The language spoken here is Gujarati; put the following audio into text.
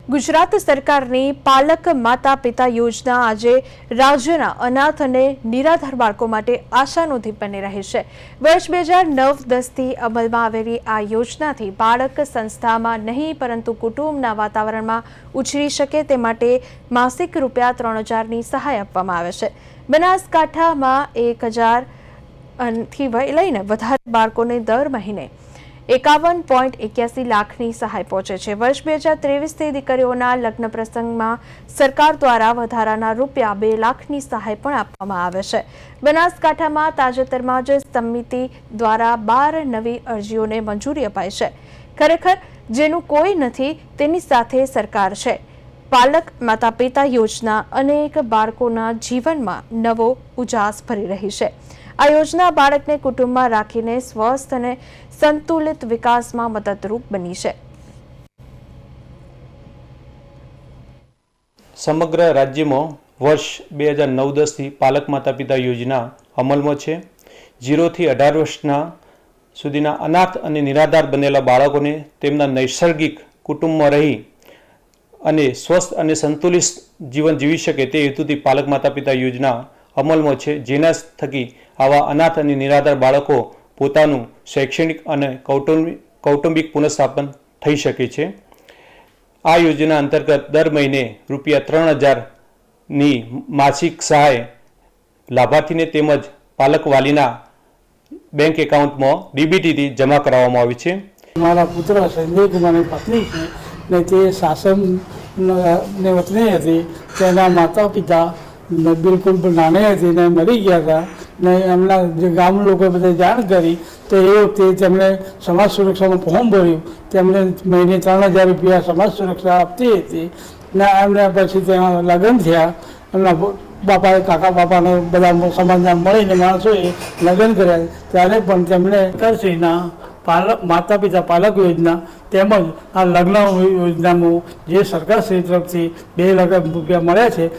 ગુજરાત સરકારની પાલક માતા પિતા યોજના આજે રાજ્યના અનાથ અને નિરાધાર બાળકો માટે આશાનું દીપ બની રહી છે। વર્ષ 2009-10થી અમલમાં આવેલી આ યોજનાથી બાળક સંસ્થામાં નહીં પરંતુ કુટુંબના વાતાવરણમાં ઉછરી શકે તે માટે માસિક રૂપિયા 3000ની સહાય આપવામાં આવે છે। બનાસકાંઠામાં 1000થી લઈને વધારે બાળકોને દર મહિને 51.81 લાખની સહાય પહોંચે છે। વર્ષ 2023થી દીકરીઓના લગ્ન પ્રસંગમાં સરકાર દ્વારા વધારાના રૂપિયા 2 લાખની સહાય પણ આપવામાં આવે છે। બનાસકાંઠામાં તાજેતરમાં જ સમિતિ દ્વારા 12 નવી અરજીઓને મંજૂરી અપાઈ છે। ખરેખર જેનું કોઈ નથી તેની સાથે સરકાર છે। પાલક માતા પિતા યોજના અનેક બાળકોના જીવનમાં નવો ઉજાસ ભરી રહી છે। આ યોજના બાળકને કુટુંબમાં રાખીને સ્વસ્થ અને સંતુલિત વિકાસમાં મદદરૂપ બની છે। સમગ્ર રાજ્યમાં વર્ષ 2009-10થી પાલક માતા પિતા યોજના અમલમાં છે। 0 થી 18 વર્ષના સુધીના અનાથ અને નિરાધાર બનેલા બાળકોને તેમના નૈસર્ગિક કુટુંબમાં રહી અને સ્વસ્થ અને સંતુલિત જીવન જીવી શકે તે હેતુથી પાલક માતા પિતા યોજના અમલમાં છે, જેના થકી આવા અનાથ અને નિરાધાર બાળકો પોતાનું શૈક્ષણિક અને કૌટુંબિક પુનઃસ્થાપન થઈ શકે છે। આ યોજના અંતર્ગત દર મહિને રૂપિયા 3000ની માસિક સહાય લાભાર્થીને તેમજ પાલક વાલીના બેંક એકાઉન્ટમાં ડીબીટીથી જમા કરાવવામાં આવી છે। મારા પુત્ર સંજય કુમારની પત્ની છે ને તે શાસન ને વતની હતી। તેના માતા પિતા બિલકુલ નાની હતી ને મરી ગયા હતા ને એમના જે ગામ લોકો બધા જાણ કરી તો એ વખતે તેમણે સમાજ સુરક્ષામાં ફોર્મ ભર્યું। તેમણે મહિને 3000 રૂપિયા સમાજ સુરક્ષા આપતી હતી ને એમને પછી ત્યાં લગ્ન થયા। એમના બાપાએ કાકા બાપાને બધા સમાજના મળીને માણસોએ લગ્ન કર્યા ત્યારે પણ તેમણે સરકારશ્રીના માતા પિતા પાલક યોજના તેમજ આ લગ્ન યોજનામાં જે સરકારશ્રી તરફથી 2 લાખ રૂપિયા મળ્યા છે